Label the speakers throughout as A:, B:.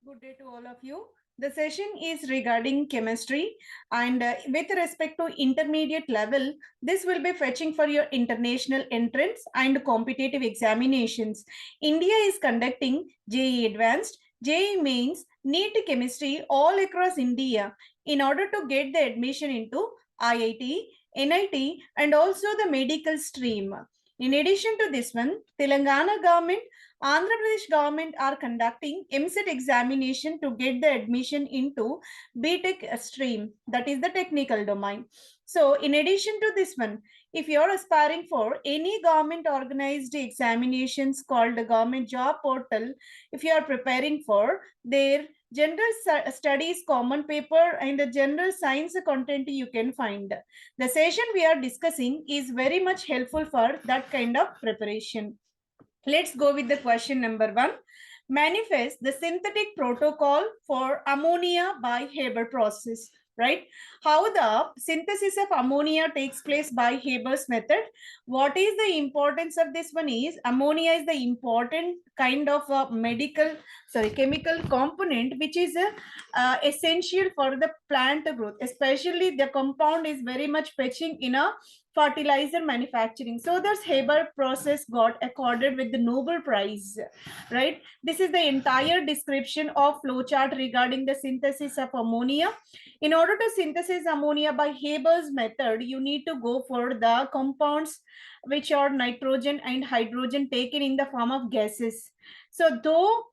A: Good day to all of you. The session is regarding chemistry and with respect to intermediate level, this will be fetching for your international entrance and competitive examinations. India is conducting JEE Advanced, JEE Mains, NEET Chemistry all across India in order to get the admission into IIT, NIT and also the medical stream. In addition to this one, Telangana government, Andhra Pradesh government are conducting MCET examination to get the admission into BTech stream, that is the technical domain. So in addition to this one, if you're aspiring for any government organized examinations called the government job portal, if you are preparing for their general studies common paper and the general science content you can find. The session we are discussing is very much helpful for that kind of preparation. Let's go with the question number 1. Manifest the synthetic protocol for ammonia by Haber process, right? How the synthesis of ammonia takes place by Haber's method. What is the importance of this one is ammonia is the important kind of chemical component which is essential for the plant growth. Especially the compound is very much fetching in a fertilizer manufacturing. So this Haber process got accorded with the Nobel Prize, right? This is the entire description of flowchart regarding the synthesis of ammonia. In order to synthesize ammonia by Haber's method, you need to go for the compounds which are nitrogen and hydrogen taken in the form of gases. So though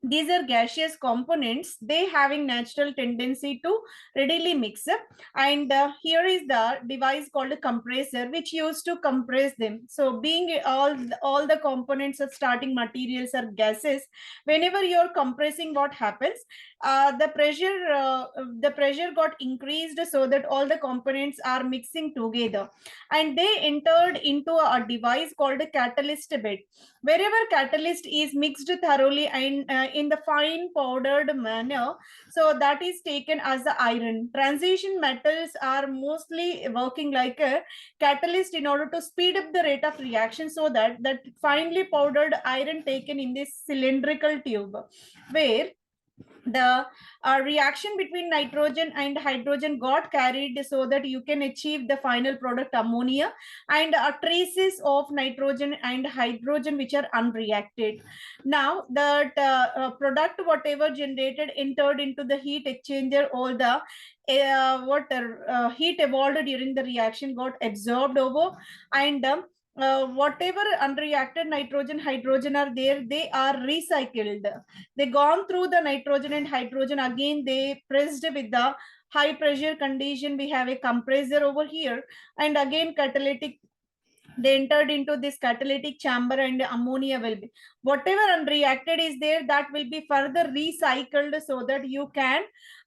A: these are gaseous components, they having natural tendency to readily mix up, and here is the device called a compressor which used to compress them. So being all the components of starting materials are gases, whenever you're compressing, what happens, the pressure got increased so that all the components are mixing together and they entered into a device called a catalyst bed. Wherever catalyst is mixed thoroughly and in the fine powdered manner, so that is taken as the iron. Transition metals are mostly working like a catalyst in order to speed up the rate of reaction, so that that finely powdered iron taken in this cylindrical tube, where the reaction between nitrogen and hydrogen got carried so that you can achieve the final product ammonia, and traces of nitrogen and hydrogen which are unreacted. Now that product whatever generated entered into the heat exchanger, all the heat evolved during the reaction got absorbed over, and whatever unreacted nitrogen hydrogen are there, they are recycled. They gone through the nitrogen and hydrogen, again they pressed with the high pressure condition. We have a compressor over here, and again catalytic, they entered into this catalytic chamber, and ammonia will be, whatever unreacted is there, that will be further recycled so that you can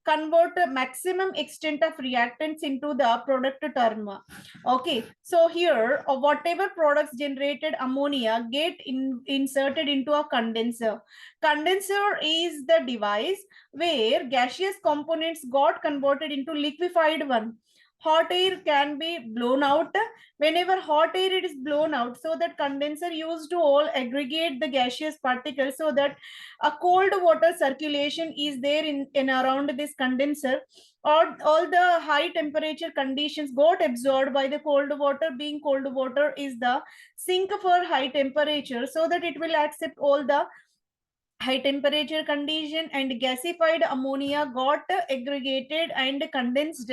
A: convert a maximum extent of reactants into the product term. Okay, so here whatever products generated ammonia get inserted into a condenser. Condenser is the device where gaseous components got converted into liquefied one. Hot air can be blown out. Whenever hot air it is blown out, so that condenser used to all aggregate the gaseous particles, so that a cold water circulation is there in around this condenser, or all the high temperature conditions got absorbed by the cold water. Being cold water is the sink for high temperature, so that it will accept all the high temperature condition, and gasified ammonia got aggregated and condensed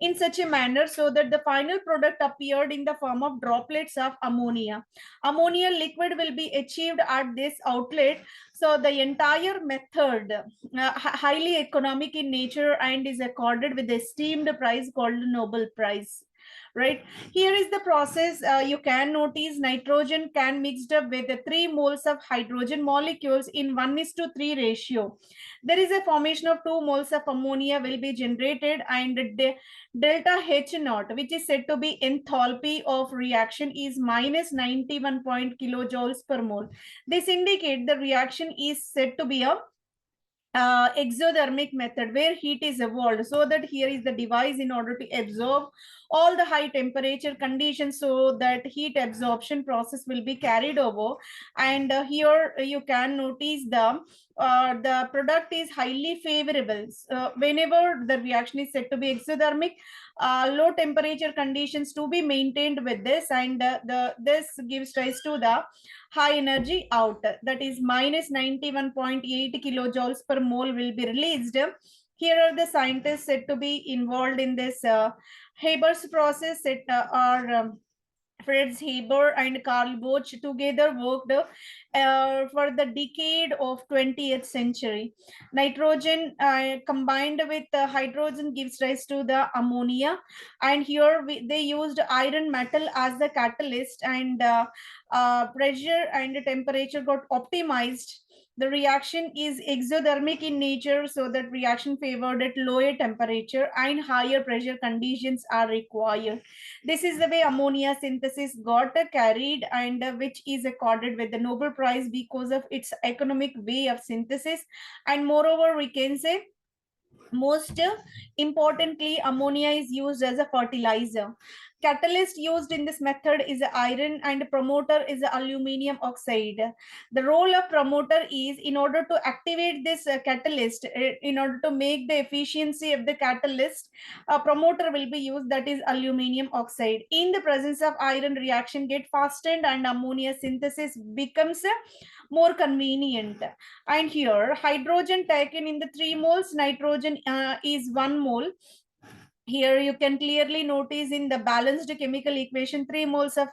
A: in such a manner so that the final product appeared in the form of droplets of ammonia. Ammonia liquid will be achieved at this outlet. So the entire method highly economic in nature and is accorded with the esteemed prize called Nobel Prize, right? Here is the process. You can notice nitrogen can mixed up with the 3 moles of hydrogen molecules in 1:3 ratio. There is a formation of 2 moles of ammonia will be generated, and delta H naught, which is said to be enthalpy of reaction, is minus 91 kilojoules per mole. This indicates the reaction is said to be a exothermic method where heat is evolved, so that here is the device in order to absorb all the high temperature conditions, so that heat absorption process will be carried over. And here you can notice the product is highly favorable. Whenever the reaction is said to be exothermic, low temperature conditions to be maintained with this, and this gives rise to the high energy out, that is minus 91.8 kilojoules per mole will be released. Here are the scientists said to be involved in this Haber's process. It are Fritz Haber and Karl Boch together worked for the decade of 20th century. Nitrogen combined with hydrogen gives rise to the ammonia, and here they used iron metal as the catalyst, and pressure and temperature got optimized. The reaction is exothermic in nature, so that reaction favored at lower temperature and higher pressure conditions are required. This is the way ammonia synthesis got carried, and which is accorded with the Nobel Prize because of its economic way of synthesis. And moreover, we can say most importantly, ammonia is used as a fertilizer. Catalyst used in this method is iron, and promoter is aluminum oxide. The role of promoter is in order to activate this catalyst, in order to make the efficiency of the catalyst, a promoter will be used, that is aluminum oxide. In the presence of iron, reaction get fastened and ammonia synthesis becomes more convenient. And here hydrogen taken in the 3 moles, nitrogen is 1 mole. Here you can clearly notice in the balanced chemical equation 3 moles of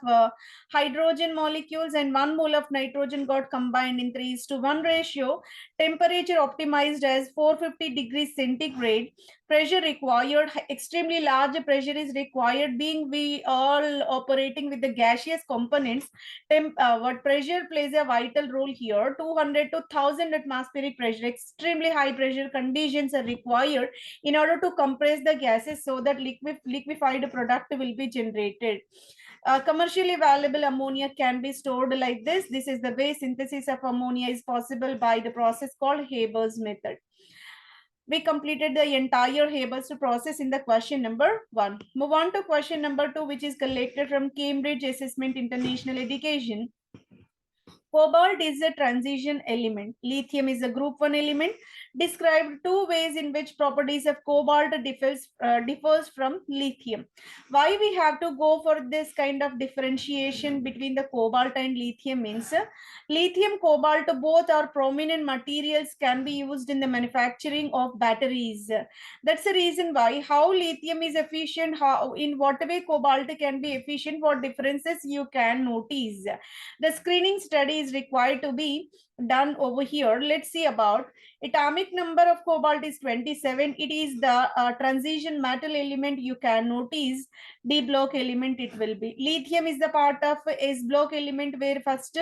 A: hydrogen molecules and 1 mole of nitrogen got combined in 3:1 ratio. Temperature optimized as 450 degrees centigrade. Pressure required, extremely large pressure is required, being we all operating with the gaseous components. What pressure plays a vital role here. 200 to 1000 atmospheric pressure, extremely high pressure conditions are required in order to compress the gases, so that liquefied product will be generated. Commercially valuable ammonia can be stored like this. This is the way synthesis of ammonia is possible by the process called Haber's method. We completed the entire Haber's process in the question number 1. Move on to question number 2, which is collected from Cambridge Assessment International Education. Cobalt is a transition element. Lithium is a group 1 element. Describe 2 ways in which properties of cobalt differs from lithium. Why we have to go for this kind of differentiation between the cobalt and lithium means lithium, cobalt, both are prominent materials, can be used in the manufacturing of batteries. That's the reason why how lithium is efficient, how in what way cobalt can be efficient, what differences you can notice. The screening study is required to be done over here. Let's see about atomic number of cobalt is 27. It is the transition metal element. You can notice D block element it will be. Lithium is the part of S block element, where first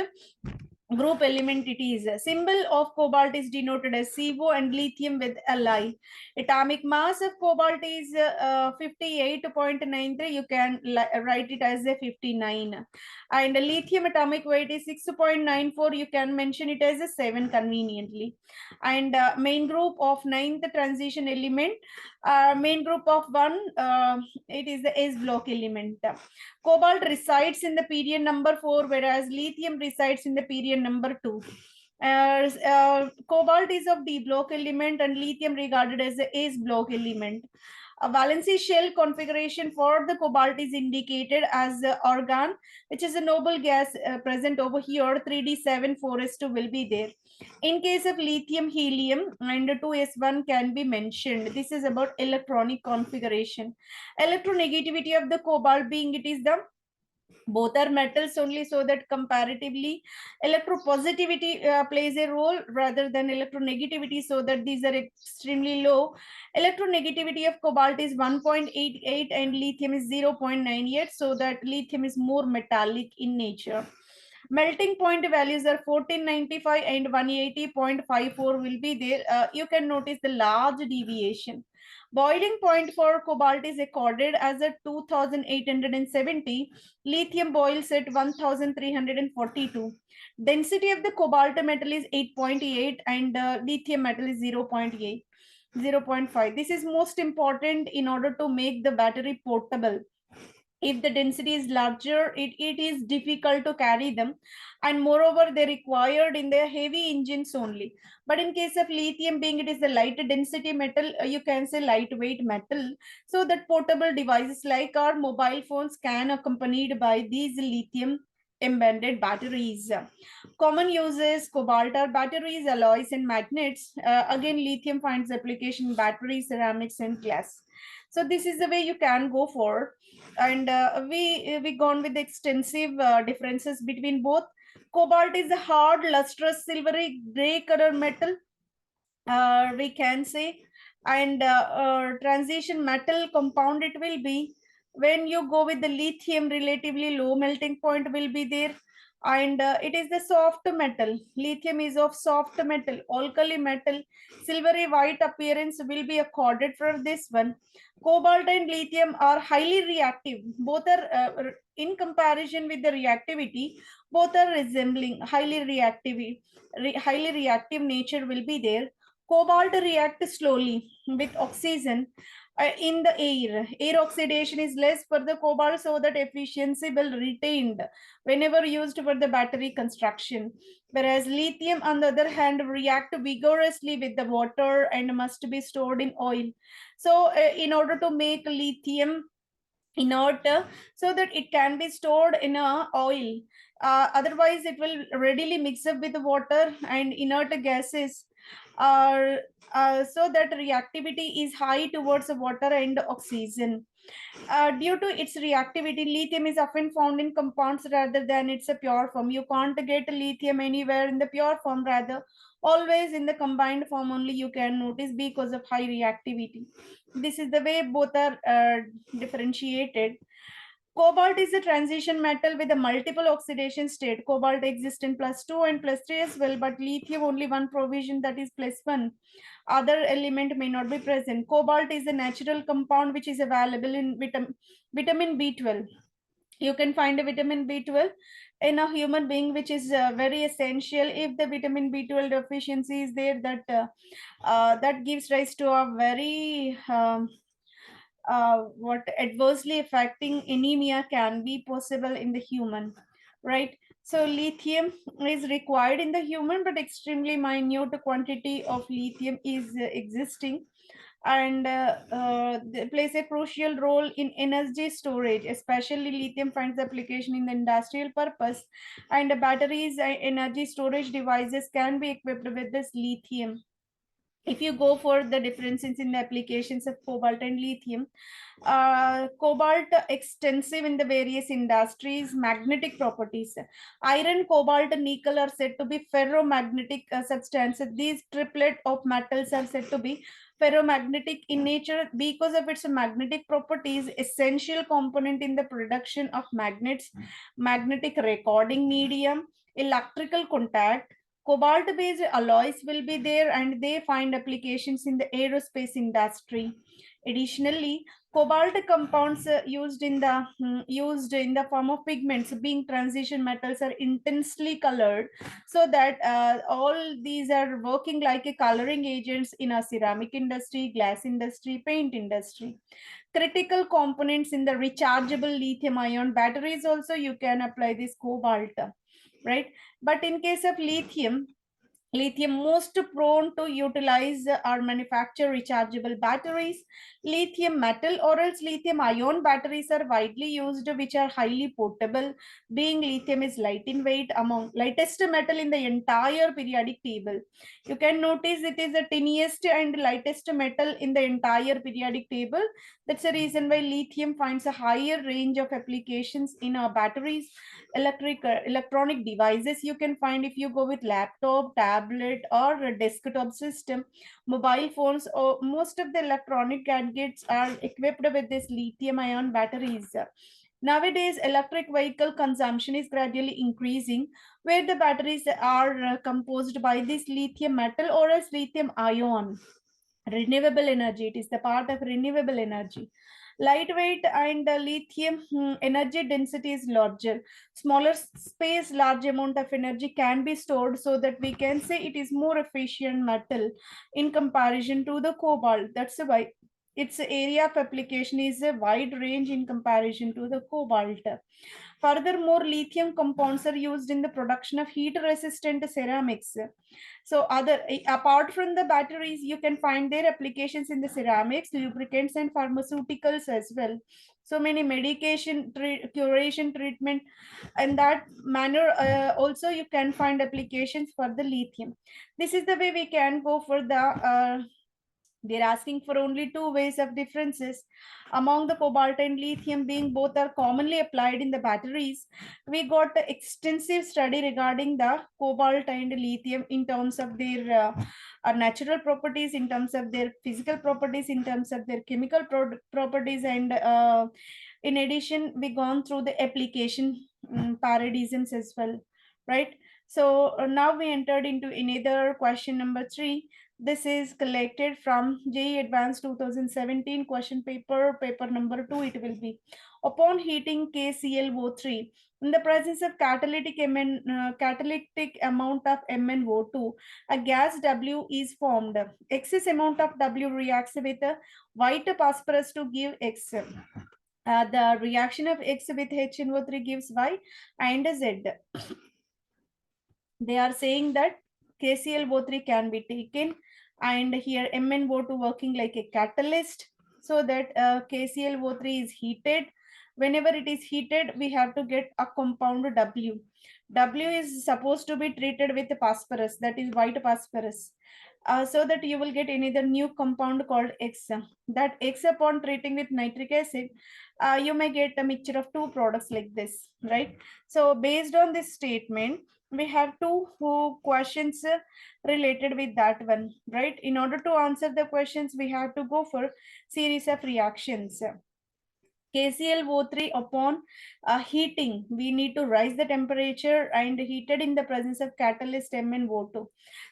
A: group element it is. Symbol of cobalt is denoted as CO and lithium with Li. Atomic mass of cobalt is 58.93. You can write it as a 59. And lithium atomic weight is 6.94. You can mention it as a 7 conveniently. And main group of 9th transition element, main group of 1, it is the S block element. Cobalt resides in the period number 4, whereas lithium resides in the period number 2. Cobalt is of D block element and lithium regarded as the S block element. A valency shell configuration for the cobalt is indicated as argon, which is a noble gas present over here. 3d7 4s2 will be there. In case of lithium, helium and 2s1 can be mentioned. This is about electronic configuration. Electronegativity of the cobalt, being it is the both are metals only, so that comparatively electropositivity plays a role rather than electronegativity, so that these are extremely low. Electronegativity of cobalt is 1.88 and lithium is 0.98, so that lithium is more metallic in nature. Melting point values are 1495 and 180.54 will be there. You can notice the large deviation. Boiling point for cobalt is recorded as a 2870. Lithium boils at 1342. Density of the cobalt metal is 8.8 and lithium metal is 0.8. 0.5. This is most important in order to make the battery portable. If the density is larger, it is difficult to carry them, and moreover they're required in the heavy engines only. But in case of lithium, being it is the light density metal, you can say lightweight metal, so that portable devices like our mobile phones can accompanied by these lithium embedded batteries. Common uses: cobalt are batteries, alloys, and magnets. Again, lithium finds application in batteries, ceramics, and glass. So this is the way you can go for. And we gone with extensive differences between both. Cobalt is a hard, lustrous, silvery gray color metal, we can say, and transition metal compound it will be. When you go with the lithium, relatively low melting point will be there, and it is the soft metal. Lithium is of soft metal, alkali metal. Silvery white appearance will be accorded for this one. Cobalt and lithium are highly reactive. Both are in comparison with the reactivity, both are resembling highly reactive. Highly reactive nature will be there. Cobalt reacts slowly with oxygen in the air. Air oxidation is less for the cobalt, so that efficiency will retained whenever used for the battery construction. Whereas lithium, on the other hand, react vigorously with the water and must be stored in oil. So, in order to make lithium inert, so that it can be stored in a oil, otherwise it will readily mix up with the water and inert gases, uh, so that reactivity is high towards the water and oxygen. Due to its reactivity, lithium is often found in compounds rather than its a pure form. You can't get lithium anywhere in the pure form, rather always in the combined form only you can notice, because of high reactivity. This is the way both are differentiated. Cobalt is a transition metal with a multiple oxidation state. Cobalt exists in +2 and +3 as well, but lithium only one provision, that is +1. Other element may not be present. Cobalt is a natural compound which is available in vitamin B12. You can find a vitamin B12 in a human being, which is very essential. If the vitamin B12 deficiency is there, that gives rise to a very what adversely affecting anemia can be possible in the human, right? So lithium is required in the human, but extremely minute quantity of lithium is existing, and they plays a crucial role in energy storage. Especially lithium finds application in the industrial purpose, and batteries and energy storage devices can be equipped with this lithium. If you go for the differences in the applications of cobalt and lithium, cobalt extensive in the various industries. Magnetic properties: iron, cobalt, and nickel are said to be ferromagnetic substances. These triplet of metals are said to be ferromagnetic in nature because of its magnetic properties, essential component in the production of magnets, magnetic recording medium, electrical contact. Cobalt based alloys will be there, and they find applications in the aerospace industry. Additionally, cobalt compounds used in the form of pigments, being transition metals, are intensely colored, so that all these are working like a coloring agents in a ceramic industry, glass industry, paint industry. Critical components in the rechargeable lithium ion batteries also you can apply this cobalt, right? But in case of lithium most prone to utilize or manufacture rechargeable batteries. Lithium metal or else lithium ion batteries are widely used, which are highly portable, being lithium is light in weight, among lightest metal in the entire periodic table. You can notice it is the tiniest and lightest metal in the entire periodic table. That's the reason why lithium finds a higher range of applications in our batteries. Electronic devices you can find, if you go with laptop, tablet, or a desktop system, mobile phones, or most of the electronic gadgets are equipped with this lithium ion batteries. Nowadays, electric vehicle consumption is gradually increasing, where the batteries are composed by this lithium metal or as lithium ion. Renewable energy, it is the part of renewable energy. Lightweight and lithium energy density is larger. Smaller space, large amount of energy can be stored, so that we can say it is more efficient metal in comparison to the cobalt. That's why its area of application is a wide range in comparison to the cobalt. Furthermore, lithium compounds are used in the production of heat resistant ceramics. So other apart from the batteries, you can find their applications in the ceramics, lubricants, and pharmaceuticals as well. So many medication curation treatment, and that manner also you can find applications for the lithium. This is the way we can go for the they're asking for only two ways of differences among the cobalt and lithium, being both are commonly applied in the batteries. We got the extensive study regarding the cobalt and lithium in terms of their natural properties, in terms of their physical properties, in terms of their chemical properties, and in addition, we gone through the application paradigms as well, right? So now we entered into another question number 3. This is collected from JEE Advanced 2017 question paper, paper number 2 it will be. Upon heating KClO3, in the presence of catalytic amount of MnO2, a gas W is formed. Excess amount of W reacts with a white phosphorus to give X. The reaction of X with HNO3 gives Y and Z. They are saying that KClO3 can be taken, and here MnO2 working like a catalyst, so that KClO3 is heated. Whenever it is heated, we have to get a compound W. W is supposed to be treated with phosphorus, that is white phosphorus, so that you will get another new compound called X. That X, upon treating with nitric acid, you may get a mixture of two products like this, right? So based on this statement, we have two questions related with that one, right? In order to answer the questions, we have to go for series of reactions. KClO3 upon heating, we need to rise the temperature and heated in the presence of catalyst MnO2,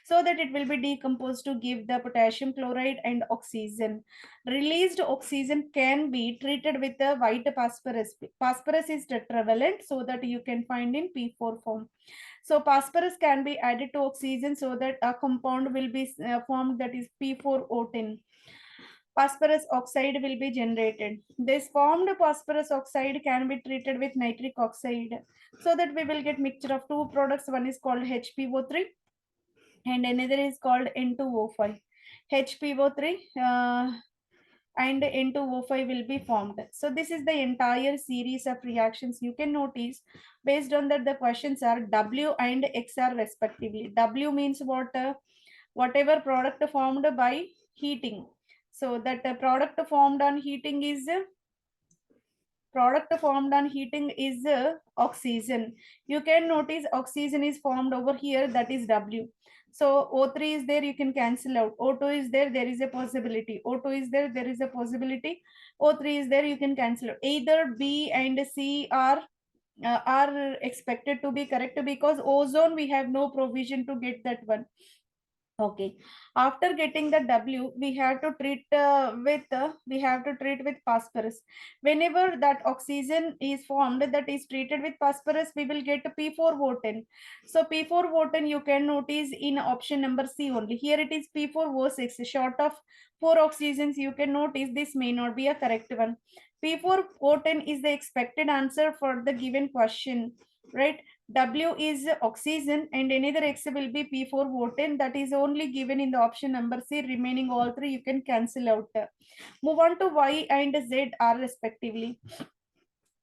A: so that it will be decomposed to give the potassium chloride and oxygen. Released oxygen can be treated with the white phosphorus. Phosphorus is tetravalent, so that you can find in P4 form. So phosphorus can be added to oxygen, so that a compound will be formed, that is P4O10. Phosphorus oxide will be generated. This formed phosphorus oxide can be treated with nitric oxide, so that we will get mixture of two products. One is called HPO3 and another is called N2O5. HPO3 and N2O5 will be formed. So this is the entire series of reactions. You can notice based on that the questions are W and XR respectively. W means what? Whatever product formed by heating. So that the product formed on heating is oxygen. You can notice oxygen is formed over here, that is W. So O3 is there, you can cancel out. O2 is there, there is a possibility. O2 is there, there is a possibility. O3 is there, you can cancel out. Either B and C are expected to be correct, because ozone we have no provision to get that one. Okay. After getting the W, we have to treat with phosphorus. Whenever that oxygen is formed that is treated with phosphorus, we will get P4O10. So P4O10 you can notice in option number C only. Here it is P4O6. Short of 4 oxygens, you can notice this may not be a correct one. P4O10 is the expected answer for the given question, right? W is oxygen and another X will be P4O10, that is only given in the option number C. Remaining all three you can cancel out. Move on to Y and Z are respectively.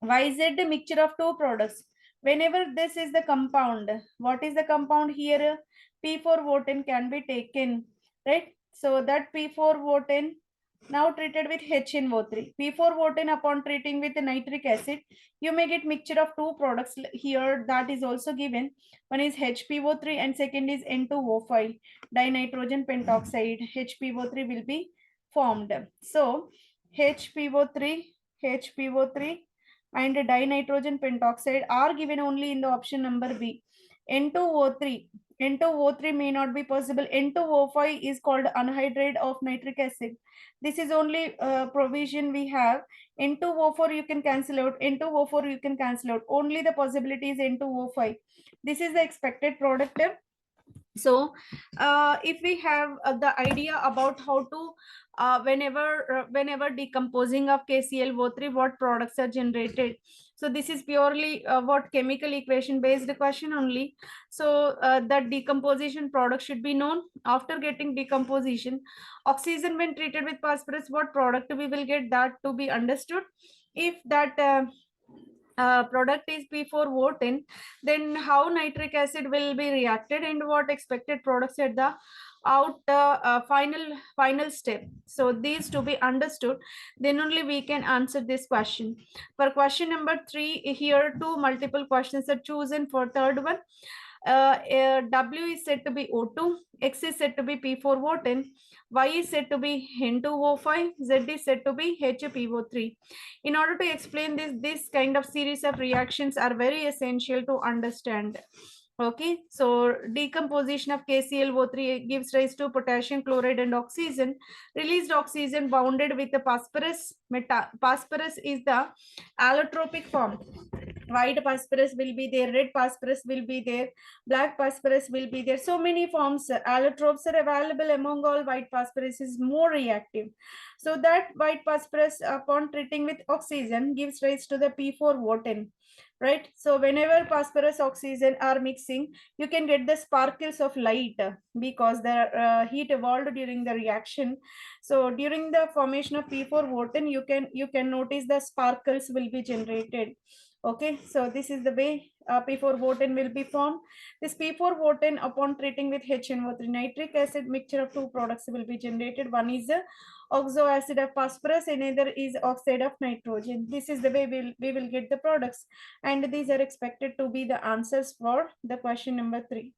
A: YZ mixture of two products. Whenever this is the compound, what is the compound here? P4O10 can be taken, right? So that P4O10 now treated with HNO3. P4O10 upon treating with nitric acid, you may get mixture of two products here, that is also given. One is HPO3 and second is N2O5, dinitrogen pentoxide. HPO3 will be formed. So HPO3 and dinitrogen pentoxide are given only in the option number B. N2O3. N2O3 may not be possible. N2O5 is called anhydride of nitric acid. This is only provision we have. N2O4 you can cancel out. N2O4 you can cancel out. Only the possibility is N2O5. This is the expected product. So if we have the idea about how to whenever decomposing of KClO3 what products are generated, so this is purely what chemical equation based question only. So that decomposition product should be known. After getting decomposition, oxygen when treated with phosphorus, what product we will get, that to be understood. If that product is P4O10, then how nitric acid will be reacted and what expected products at the final step. So these to be understood, then only we can answer this question. For question number 3, here two multiple questions are chosen for third one. W is said to be O2, X is said to be P4O10, Y is said to be N2O5, Z is said to be HPO3. In order to explain this kind of series of reactions are very essential to understand. Okay, so decomposition of KClO3 gives rise to potassium chloride and oxygen. Released oxygen bounded with the phosphorus. Phosphorus is the allotropic form. White phosphorus will be there, red phosphorus will be there, black phosphorus will be there. So many forms. Allotropes are available among all. White phosphorus is more reactive. So that white phosphorus upon treating with oxygen gives rise to the P4O10. Right. So whenever phosphorus oxygen are mixing, you can get the sparkles of light because the heat evolved during the reaction. So during the formation of P4O10, you can notice the sparkles will be generated. Okay, so this is the way P4O10 will be formed. This P4O10 upon treating with HNO3 nitric acid mixture of two products will be generated. One is the oxo acid of phosphorus, another is oxide of nitrogen. This is the way we will get the products, and these are expected to be the answers for the question number 3.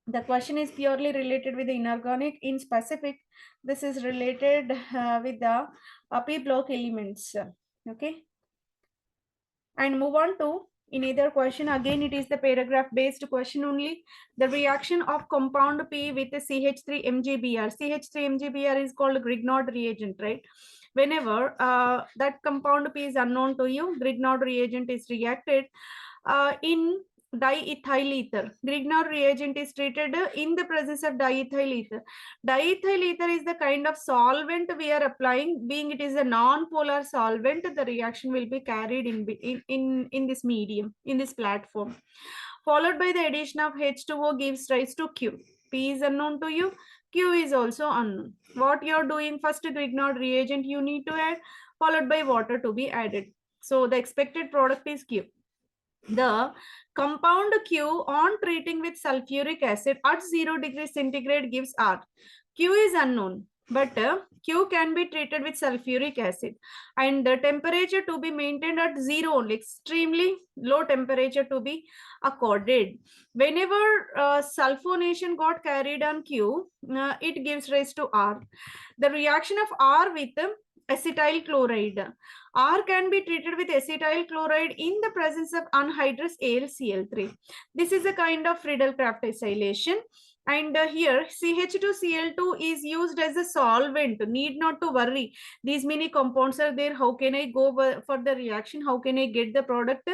A: The question is purely related with the inorganic. In specific, this is related with the P block elements. Okay, and move on to another question. Again, it is the paragraph based question only. The reaction of compound P with the CH3-MgBr. CH3-MgBr is called Grignard reagent, right? Whenever that compound P is unknown to you, Grignard reagent is reacted in diethyl ether. Grignard reagent is treated in the presence of diethyl ether. Diethyl ether is the kind of solvent we are applying. Being it is a non-polar solvent, the reaction will be carried in this medium, in this platform. Followed by the addition of H2O gives rise to Q. P is unknown to you. Q is also unknown. What you are doing, first Grignard reagent you need to add, followed by water to be added. So the expected product is Q. The compound Q on treating with sulfuric acid at 0 degrees centigrade gives R. Q is unknown, but Q can be treated with sulfuric acid, and the temperature to be maintained at 0 only, extremely low temperature to be accorded. Whenever sulfonation got carried on Q, it gives rise to R. The reaction of R with acetyl chloride. R can be treated with acetyl chloride in the presence of anhydrous AlCl3. This is a kind of Friedel-Crafts acylation. And here CH2Cl2 is used as a solvent. Need not to worry. These many compounds are there. How can I go for the reaction? How can I get the product?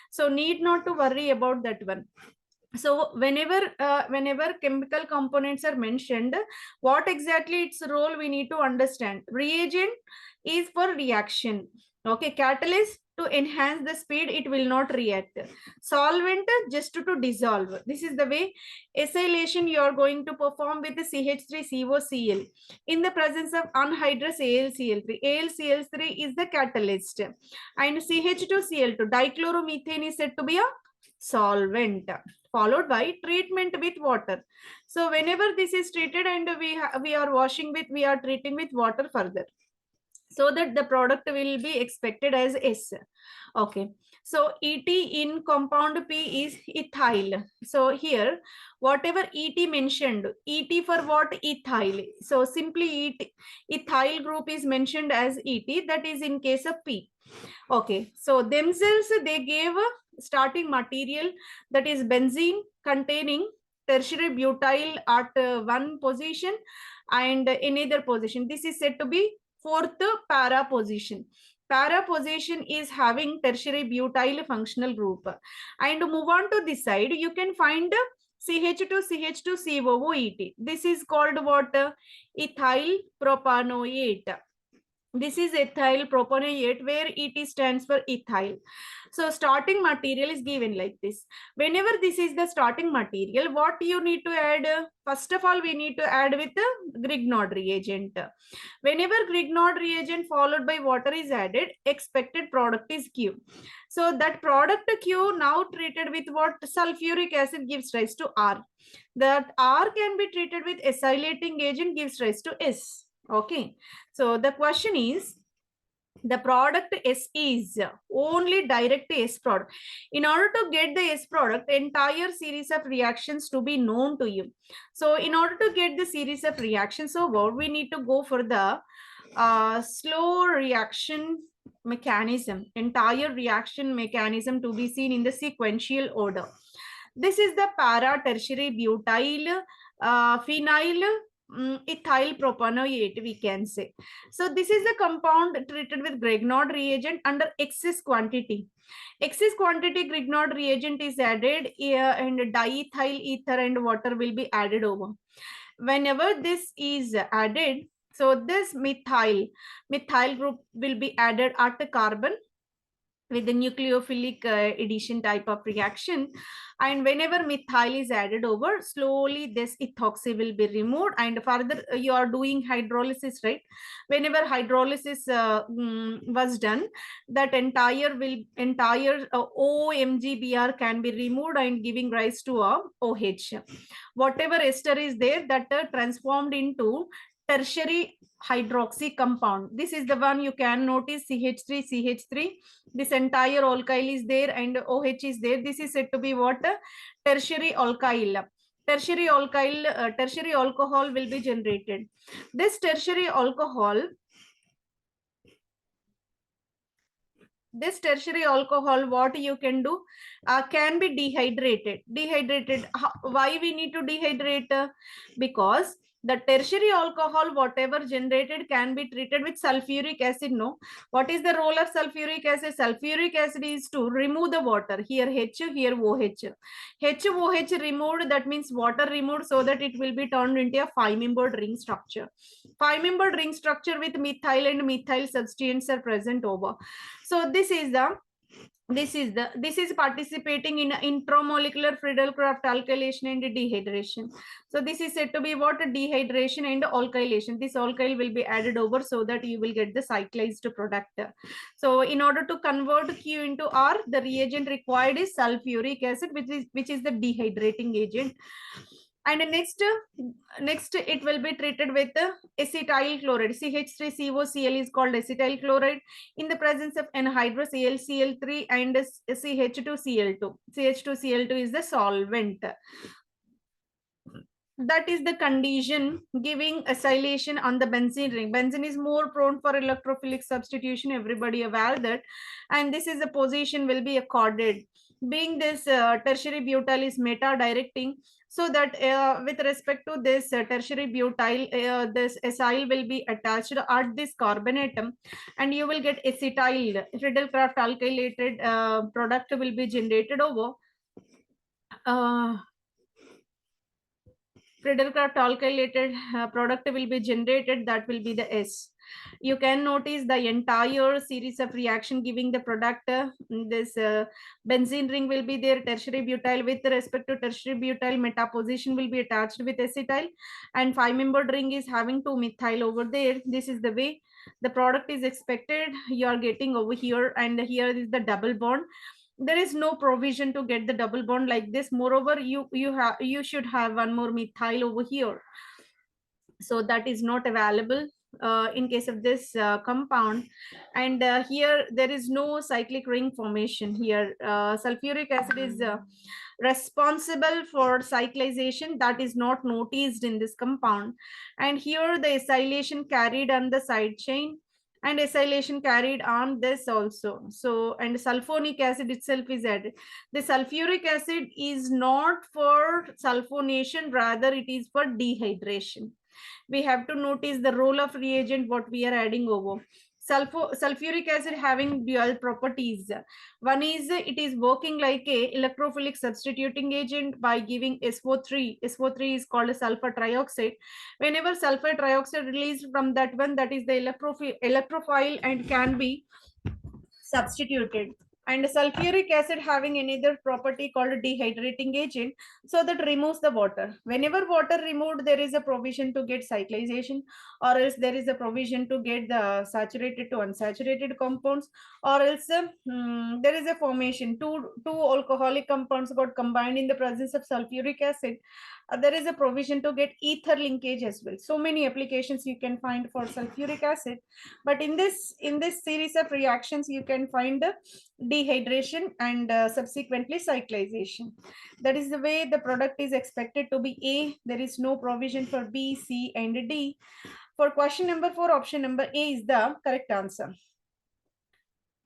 A: So need not to worry about that one. So whenever chemical components are mentioned, what exactly its role we need to understand. Reagent is for reaction. Okay, catalyst to enhance the speed, it will not react. Solvent just to dissolve. This is the way acylation you are going to perform with the CH3COCl in the presence of anhydrous AlCl3. AlCl3 is the catalyst, and CH2Cl2 dichloromethane is said to be a solvent, followed by treatment with water. So whenever this is treated and we are washing with, we are treating with water further. so that the product will be expected as S. Okay, so Et in compound P is ethyl. So here, whatever Et mentioned, Et for what? Ethyl. So simply ethyl group is mentioned as Et, that is in case of P. Okay, so themselves they gave a starting material, that is benzene containing tertiary butyl at one position and another position. This is said to be fourth para position. Para position is having tertiary butyl functional group. And move on to this side, you can find CH2, CH2, COOET. This is called what? Ethyl propanoate. This is ethyl propanoate, where Et stands for ethyl. So starting material is given like this. Whenever this is the starting material, what you need to add? First of all, we need to add with the Grignard reagent. Whenever Grignard reagent followed by water is added, expected product is Q. So that product Q now treated with what? Sulfuric acid gives rise to R. That R can be treated with acylating agent, gives rise to S. Okay, so the question is, the product S is only direct S product. In order to get the S product, entire series of reactions to be known to you. So in order to get the series of reactions over, we need to go for the slow reaction mechanism, entire reaction mechanism to be seen in the sequential order. This is the para tertiary butyl phenyl ethyl propanoate, we can say. So this is the compound treated with Grignard reagent under excess quantity. Excess quantity Grignard reagent is added and diethyl ether and water will be added over. Whenever this is added, so this methyl group will be added at the carbon with the nucleophilic addition type of reaction, and whenever methyl is added over, slowly this ethoxy will be removed, and further you are doing hydrolysis, right? Whenever hydrolysis was done, that entire OMGBr can be removed and giving rise to a OH. Whatever ester is there, that transformed into tertiary hydroxy compound. This is the one you can notice, CH3. This entire alkyl is there and OH is there. This is said to be what? Tertiary alkyl. Tertiary alcohol will be generated. This tertiary alcohol, what you can do, can be dehydrated. Why we need to dehydrate? Because the tertiary alcohol, whatever generated, can be treated with sulfuric acid. No, what is the role of sulfuric acid? Sulfuric acid is to remove the water. Here H, here OH. HOH removed, that means water removed, so that it will be turned into a 5-membered ring structure. 5-membered ring structure with methyl and methyl substituents are present over. So this is participating in intramolecular Friedel-Crafts alkylation and dehydration. So this is said to be what? Dehydration and alkylation. This alkyl will be added over so that you will get the cyclized product. So in order to convert Q into R, the reagent required is sulfuric acid, which is the dehydrating agent. And next it will be treated with acetyl chloride. CH3COCl is called acetyl chloride in the presence of anhydrous AlCl3 and CH2Cl2. CH2Cl2 is the solvent. That is the condition giving acylation on the benzene ring. Benzene is more prone for electrophilic substitution, everybody aware that, and this is the position will be accorded. Being this tertiary butyl is meta directing, so that with respect to this tertiary butyl, this acyl will be attached at this carbon atom, and you will get acetyl Friedel-Crafts alkylated product will be generated over. Friedel-Crafts alkylated product will be generated, that will be the S. You can notice the entire series of reaction giving the product. This benzene ring will be there, tertiary butyl with respect to tertiary butyl meta position will be attached with acetyl, and 5-membered ring is having 2 methyl over there. This is the way the product is expected. You are getting over here, and here is the double bond. There is no provision to get the double bond like this. Moreover, you should have one more methyl over here, so that is not available. in case of this compound. And here there is no cyclic ring formation. Here sulfuric acid is responsible for cyclization that is not noticed in this compound. And here the acylation carried on the side chain and acylation carried on this also. So, and sulfonic acid itself is added. The sulfuric acid is not for sulfonation, rather it is for dehydration. We have to notice the role of reagent what we are adding over. Sulfuric acid having dual properties. One is it is working like a electrophilic substituting agent by giving SO3. SO3 is called a sulfur trioxide. Whenever sulfur trioxide released from that one, that is the electrophile and can be substituted. And sulfuric acid having another property called dehydrating agent, so that removes the water. Whenever water removed, there is a provision to get cyclization, or else there is a provision to get the saturated to unsaturated compounds, or else there is a formation. Two alcoholic compounds got combined in the presence of sulfuric acid. There is a provision to get ether linkage as well. So many applications you can find for sulfuric acid. But in this series of reactions, you can find the dehydration and subsequently cyclization. That is the way the product is expected to be A. There is no provision for B, C, and D. For question number 4, option number A is the correct answer.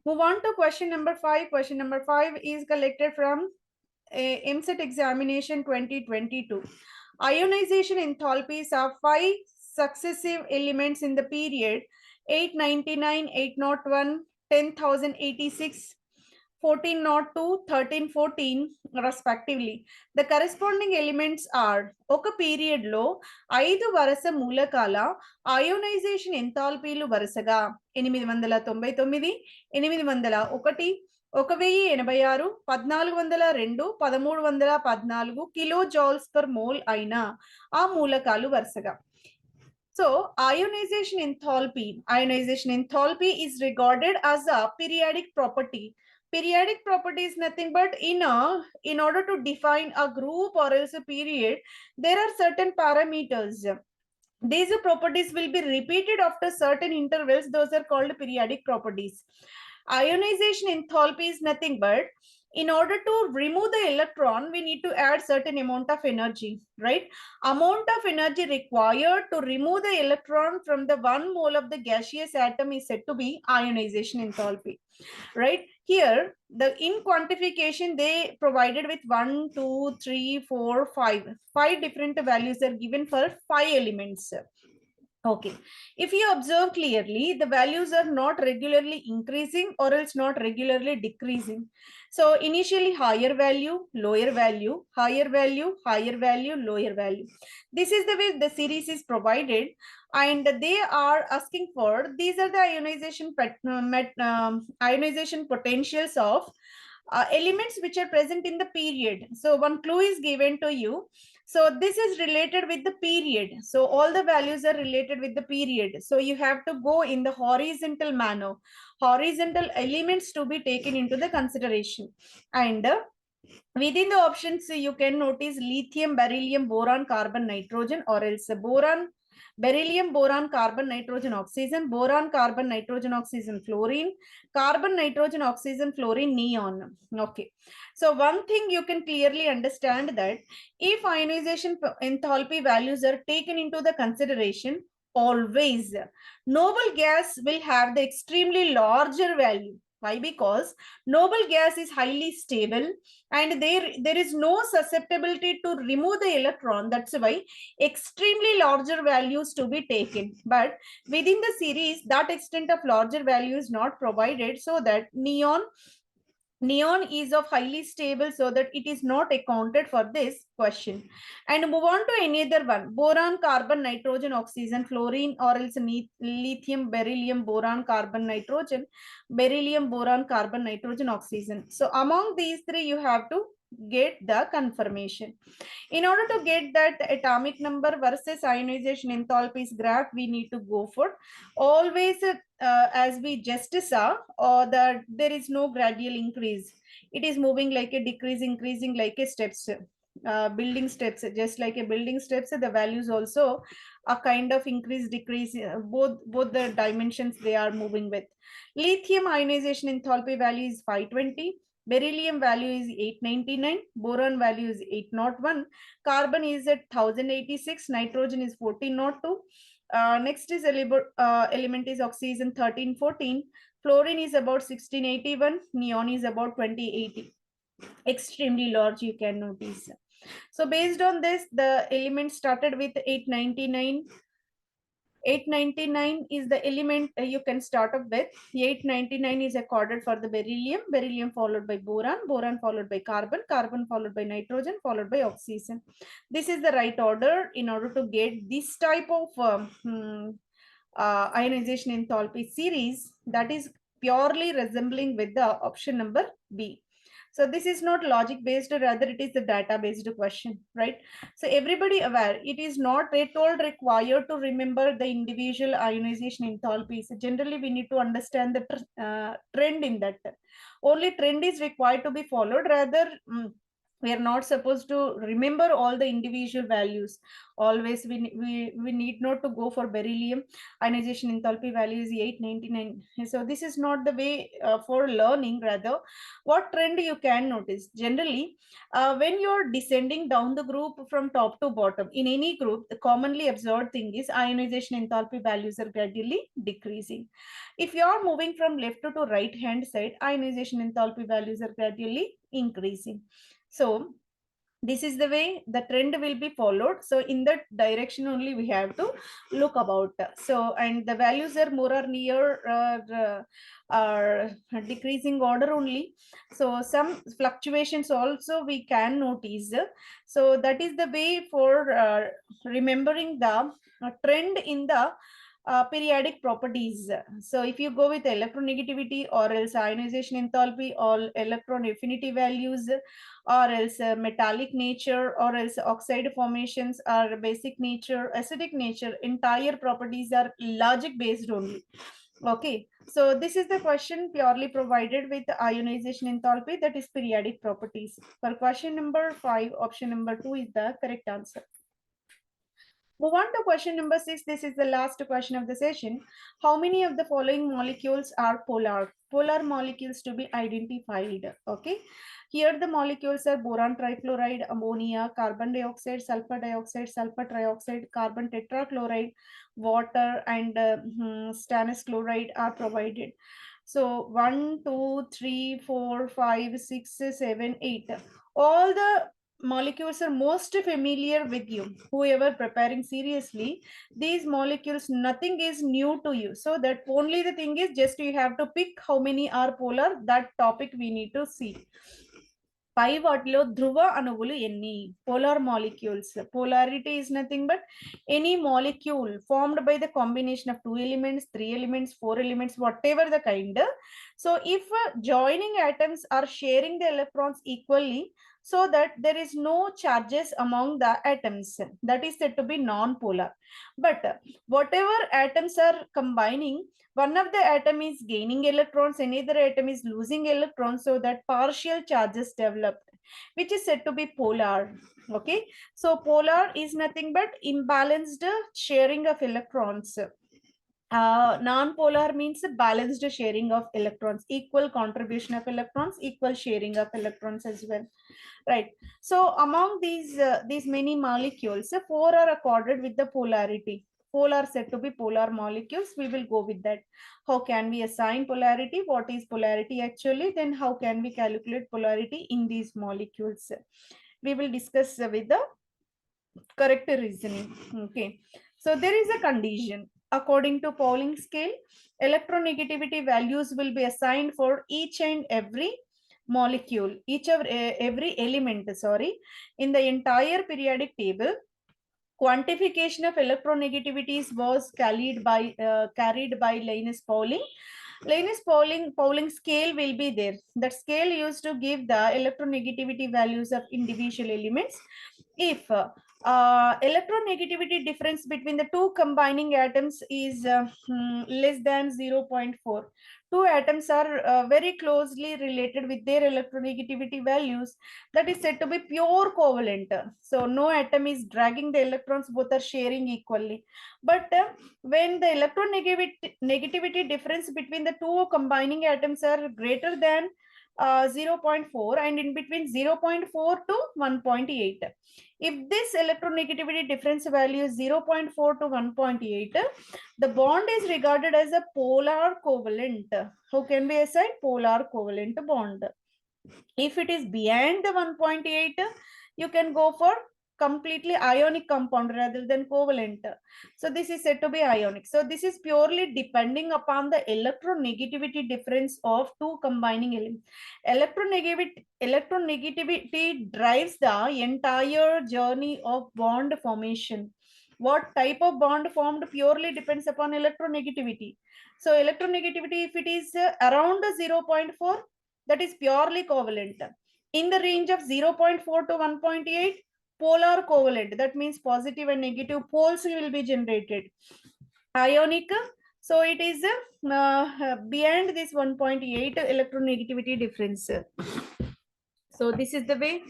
A: Move on to question number 5. Question number 5 is collected from MSET examination 2022. Ionization enthalpies of 5 successive elements in the period 899, 801, 10,086, 1402, 1314 respectively. The corresponding elements are oka period lo 5 varasa మూలకాల ionisation ఎంథాల్పీలు వరుసగా 899, 801, 1086, 1402, 1314 kilo joules per mole అయిన ఆ మూలకాలు వరుసగా. So ionization enthalpy is regarded as a periodic property. Periodic property is nothing but in order to define a group or else a period, there are certain parameters. These properties will be repeated after certain intervals. Those are called periodic properties. Ionization enthalpy is nothing but in order to remove the electron, we need to add certain amount of energy, right? Amount of energy required to remove the electron from the 1 mole of the gaseous atom is said to be ionization enthalpy, right? Here, in quantification, they provided with 1, 2, 3, 4, 5. 5 different values are given for 5 elements. Okay, if you observe clearly, the values are not regularly increasing or else not regularly decreasing. So initially higher value, lower value, higher value, higher value, lower value. This is the way the series is provided, and they are asking for, these are the ionization potentials of elements which are present in the period. So one clue is given to you. So this is related with the period. So all the values are related with the period. So you have to go in the horizontal manner. Horizontal elements to be taken into the consideration. And within the options, you can notice lithium, beryllium, boron, carbon, nitrogen, or else boron, beryllium, boron, carbon, nitrogen, oxygen, boron, carbon, nitrogen, oxygen, fluorine, carbon, nitrogen, oxygen, fluorine, neon. Okay. So one thing you can clearly understand that if ionization enthalpy values are taken into the consideration, always noble gas will have the extremely larger value. Why? Because noble gas is highly stable and there is no susceptibility to remove the electron. That's why extremely larger values to be taken. But within the series, that extent of larger value is not provided, so that neon is of highly stable, so that it is not accounted for this question. And move on to any other one. Boron, carbon, nitrogen, oxygen, fluorine, or else lithium, beryllium, boron, carbon, nitrogen, beryllium, boron, carbon, nitrogen, oxygen. So among these three, you have to get the confirmation. In order to get that atomic number versus ionization enthalpies graph, we need to go for always as we just saw, that there is no gradual increase. It is moving like a decrease, increasing like a steps. building steps, just like a building steps, the values also a kind of increase decrease, both the dimensions they are moving with. Lithium ionization enthalpy value is 520, beryllium value is 899, boron value is 801, carbon is at 1086, nitrogen is 1402. Next is element is oxygen 1314, fluorine is about 1681, neon is about 2080. Extremely large, you can notice. So based on this, the element started with 899. 899 is the element you can start up with. 899 is accorded for the beryllium, beryllium followed by boron, boron followed by carbon, carbon followed by nitrogen, followed by oxygen. This is the right order in order to get this type of ionization enthalpy series that is purely resembling with the option number B. So this is not logic based, rather it is the data based question, right? So everybody aware, it is not at all required to remember the individual ionization enthalpies. Generally, we need to understand the trend in that. Only trend is required to be followed, rather we are not supposed to remember all the individual values. Always we need not to go for beryllium ionization enthalpy value is 899. So this is not the way for learning. Rather, what trend you can notice generally, when you're descending down the group from top to bottom in any group, the commonly observed thing is ionization enthalpy values are gradually decreasing. If you're moving from left to right hand side, ionization enthalpy values are gradually increasing. So this is the way the trend will be followed. So in that direction only we have to look about. So, and the values are more or near are decreasing order only. So some fluctuations also we can notice. So that is the way for remembering the trend in the periodic properties. So if you go with electronegativity or else ionization enthalpy or electron affinity values, or else metallic nature, or else oxide formations, or basic nature, acidic nature, entire properties are logic based only. Okay, so this is the question purely provided with ionization enthalpy, that is periodic properties. For question number 5, option number 2 is the correct answer. Move on to question number 6. This is the last question of the session. How many of the following molecules are polar? Polar molecules to be identified. Okay. Here the molecules are boron trifluoride, ammonia, carbon dioxide, sulfur trioxide, carbon tetrachloride, water, and stannous chloride are provided. So 1, 2, 3, 4, 5, 6, 7, 8. All the molecules are most familiar with you. Whoever preparing seriously, these molecules, nothing is new to you. So that only the thing is just you have to pick how many are polar. That topic we need to see. పై వాటిలో ధ్రువ అణువులు ఎన్ని? Polar molecules. Polarity is nothing but any molecule formed by the combination of 2 elements, 3 elements, 4 elements, whatever the kind. So if joining atoms are sharing the electrons equally, so that there is no charges among the atoms, that is said to be non-polar. But whatever atoms are combining, one of the atom is gaining electrons, another atom is losing electrons, so that partial charges developed, which is said to be polar. Okay, so polar is nothing but imbalanced sharing of electrons. Non-polar means balanced sharing of electrons, equal contribution of electrons, equal sharing of electrons as well, right? So among these many molecules, 4 are accorded with the polarity. 4 are said to be polar molecules. We will go with that. How can we assign polarity? What is polarity actually? Then how can we calculate polarity in these molecules? We will discuss with the correct reasoning. Okay, so there is a condition. According to Pauling scale, electronegativity values will be assigned for each and every molecule, each of every element, sorry, in the entire periodic table. Quantification of electronegativities was carried by Linus Pauling. Linus Pauling scale will be there. That scale used to give the electronegativity values of individual elements. If electronegativity difference between the two combining atoms is less than 0.4. Two atoms are very closely related with their electronegativity values. That is said to be pure covalent. So no atom is dragging the electrons, both are sharing equally. But when the electronegativity difference between the two combining atoms are greater than 0.4 and in between 0.4 to 1.8. If this electronegativity difference value is 0.4 to 1.8, the bond is regarded as a polar covalent. How can we assign polar covalent bond? If it is beyond the 1.8, you can go for completely ionic compound rather than covalent. So this is said to be ionic. So this is purely depending upon the electronegativity difference of two combining elements. Electronegativity drives the entire journey of bond formation. What type of bond formed purely depends upon electronegativity. So electronegativity, if it is around 0.4, that is purely covalent. In the range of 0.4 to 1.8, polar covalent. That means positive and negative poles will be generated. Ionic, so it is beyond this 1.8 electronegativity difference. So this is the way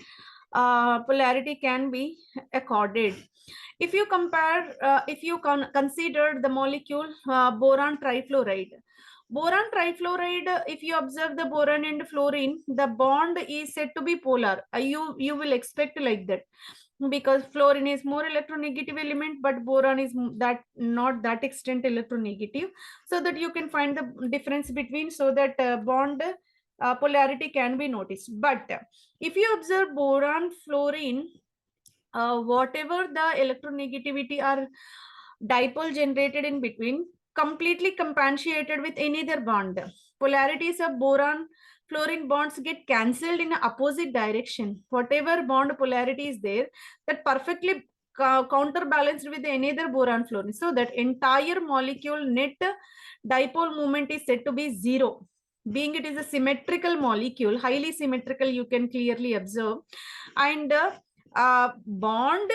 A: polarity can be accorded. If you compare, if you consider the molecule boron trifluoride. Boron trifluoride, if you observe the boron and fluorine, the bond is said to be polar. You will expect like that, because fluorine is more electronegative element, but boron is that not that extent electronegative, so that you can find the difference between, so that bond polarity can be noticed. But if you observe boron fluorine, whatever the electronegativity are dipole generated in between, completely compensated with any other bond. Polarities of boron fluorine bonds get cancelled in opposite direction. Whatever bond polarity is there, that perfectly counterbalanced with any other boron fluorine, so that entire molecule net dipole moment is said to be zero. Being it is a symmetrical molecule, highly symmetrical, you can clearly observe. And bond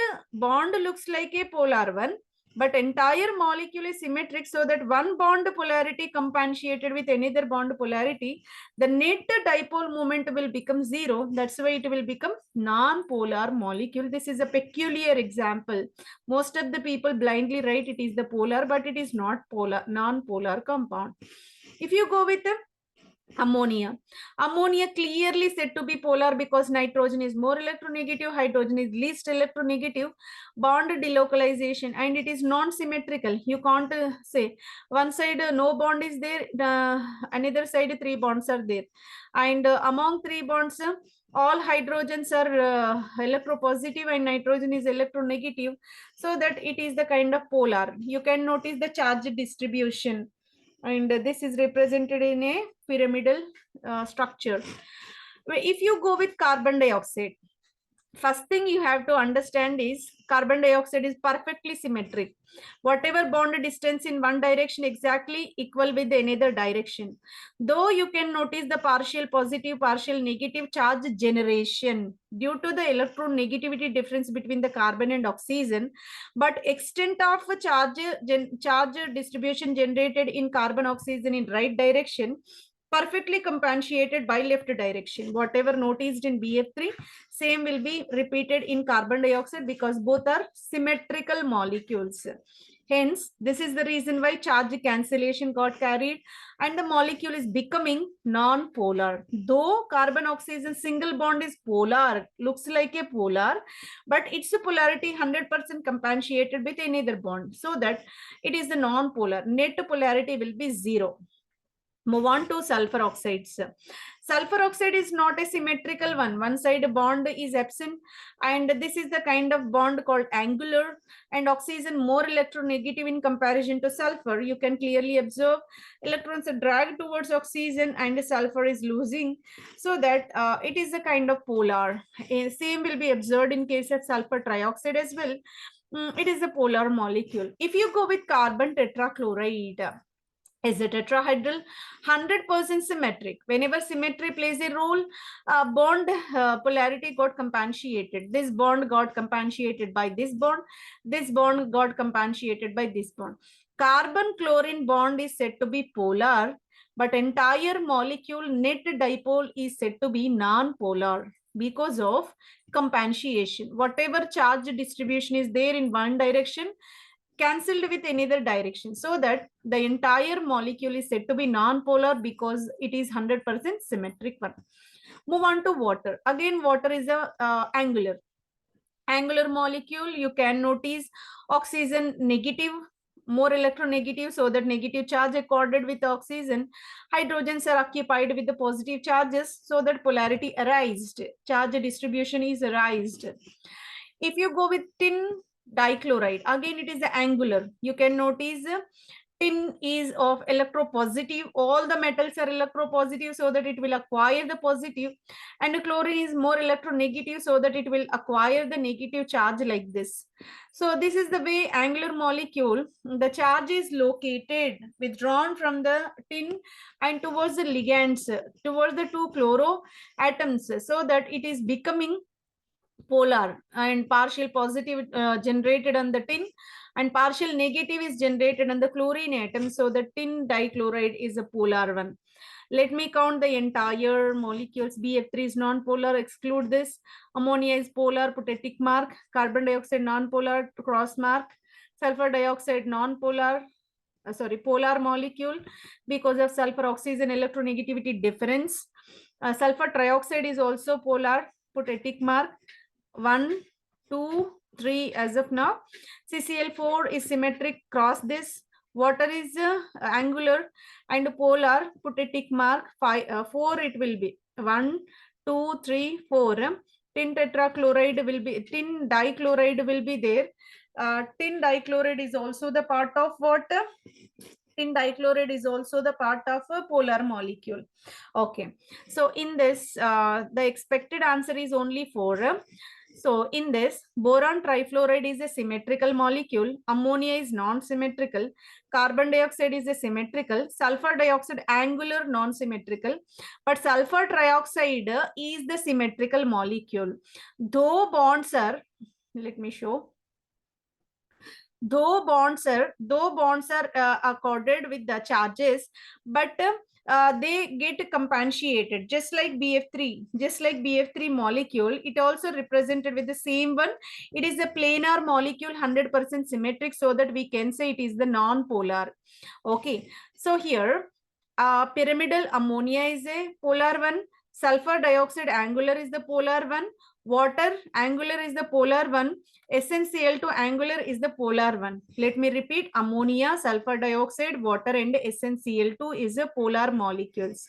A: looks like a polar one, but entire molecule is symmetric, so that one bond polarity compensated with another bond polarity, the net dipole moment will become zero. That's why it will become non-polar molecule. This is a peculiar example. Most of the people blindly write it is the polar, but it is not polar, non-polar compound. If you go with the ammonia clearly said to be polar, because nitrogen is more electronegative, hydrogen is least electronegative. Bond delocalization, and it is non-symmetrical. You can't say one side no bond is there, another side three bonds are there, and among three bonds all hydrogens are electropositive and nitrogen is electronegative, so that it is the kind of polar. You can notice the charge distribution, and this is represented in a pyramidal structure. If you go with carbon dioxide, first thing you have to understand is carbon dioxide is perfectly symmetric. Whatever bond distance in one direction exactly equal with another direction. Though you can notice the partial positive, partial negative charge generation due to the electronegativity difference between the carbon and oxygen, but extent of charge distribution generated in carbon oxygen in right direction perfectly compensated by left direction. Whatever noticed in BF3, same will be repeated in carbon dioxide, because both are symmetrical molecules. Hence, this is the reason why charge cancellation got carried and the molecule is becoming non-polar. Though carbon oxygen single bond is polar, looks like a polar, but its polarity 100% compensated with another bond, so that it is the non-polar. Net polarity will be zero. Move on to sulfur oxides. Sulfur oxide is not a symmetrical one. One side bond is absent, and this is the kind of bond called angular, and oxygen more electronegative in comparison to sulfur. You can clearly observe electrons are dragged towards oxygen and sulfur is losing, so that it is a kind of polar. Same will be observed in case of sulfur trioxide as well. It is a polar molecule. If you go with carbon tetrachloride, is a tetrahedral, 100% symmetric. Whenever symmetry plays a role, bond polarity got compensated. This bond got compensated by this bond got compensated by this bond. Carbon chlorine bond is said to be polar, but entire molecule net dipole is said to be non-polar because of compensation. Whatever charge distribution is there in one direction cancelled with another direction, so that the entire molecule is said to be non-polar because it is 100% symmetric one. Move on to water. Again, water is a angular molecule. You can notice oxygen negative, more electronegative, so that negative charge accorded with oxygen. Hydrogens are occupied with the positive charges, so that polarity arised, charge distribution is arised. If you go with tin dichloride, again it is angular. You can notice tin is of electropositive, all the metals are electropositive, so that it will acquire the positive, and chlorine is more electronegative, so that it will acquire the negative charge like this. So this is the way angular molecule, the charge is located, withdrawn from the tin and towards the ligands, towards the two chloro atoms, so that it is becoming polar, and partial positive generated on the tin and partial negative is generated on the chlorine atom, so the tin dichloride is a polar one. Let me count the entire molecules. BF3 is non-polar, exclude this. Ammonia is polar, put a tick mark. Carbon dioxide non-polar, cross mark. Sulfur dioxide non-polar, polar molecule because of sulfur oxygen electronegativity difference. Sulfur trioxide is also polar, put a tick mark. 1, 2, 3 as of now. CCl4 is symmetric, cross this. Water is angular and polar, put a tick mark. 4 it will be. 1, 2, 3, 4. Tin tetrachloride will be, tin dichloride will be there. Tin dichloride is also the part of what? Tin dichloride is also the part of a polar molecule. Okay, so in this, the expected answer is only 4. So in this, boron trifluoride is a symmetrical molecule, ammonia is non-symmetrical, carbon dioxide is a symmetrical, sulfur dioxide angular non-symmetrical, but sulfur trioxide is the symmetrical molecule. Though bonds are, let me show, though bonds are accorded with the charges, but they get compensated, just like BF3 molecule, it also represented with the same one. It is a planar molecule, 100% symmetric, so that we can say it is the non-polar. Okay, so here pyramidal ammonia is a polar one, sulfur dioxide angular is the polar one, water angular is the polar one, SnCl2 angular is the polar one. Let me repeat, ammonia, sulfur dioxide, water and SnCl2 is a polar molecules.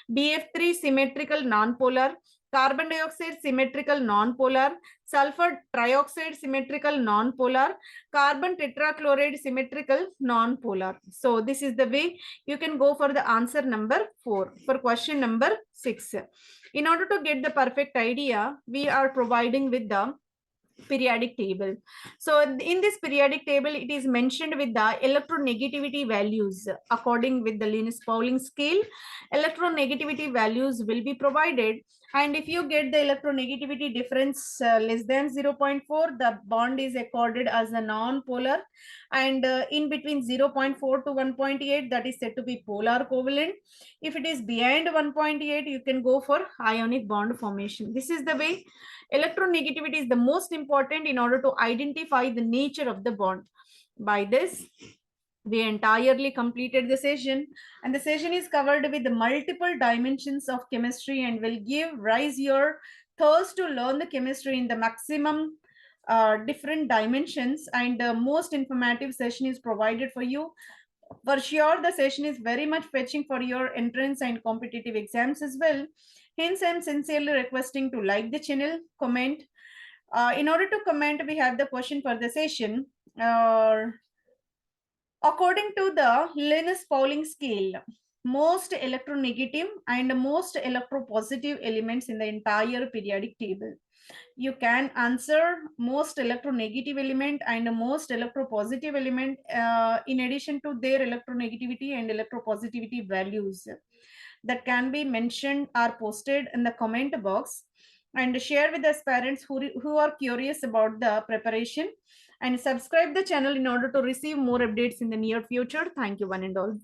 A: BF3 symmetrical non-polar, carbon dioxide symmetrical non-polar, sulfur trioxide symmetrical non-polar, carbon tetrachloride symmetrical non-polar. So this is the way you can go for the answer number 4 for question number 6. In order to get the perfect idea, we are providing with the periodic table. So in this periodic table, it is mentioned with the electronegativity values according with the Linus Pauling scale. Electronegativity values will be provided, and if you get the electronegativity difference less than 0.4, the bond is accorded as a non-polar, and in between 0.4 to 1.8, that is said to be polar covalent. If it is behind 1.8, you can go for ionic bond formation. This is the way electronegativity is the most important in order to identify the nature of the bond. By this, we entirely completed the session, and the session is covered with the multiple dimensions of chemistry and will give rise your thirst to learn the chemistry in the maximum different dimensions, and the most informative session is provided for you. For sure, the session is very much fetching for your entrance and competitive exams as well. Hence, I'm sincerely requesting to like the channel, comment. In order to comment, we have the question for the session. According to the Linus Pauling scale, most electronegative and most electropositive elements in the entire periodic table. You can answer most electronegative element and most electropositive element in addition to their electronegativity and electropositivity values that can be mentioned or posted in the comment box, and share with us parents who are curious about the preparation, and subscribe the channel in order to receive more updates in the near future. Thank you one and all.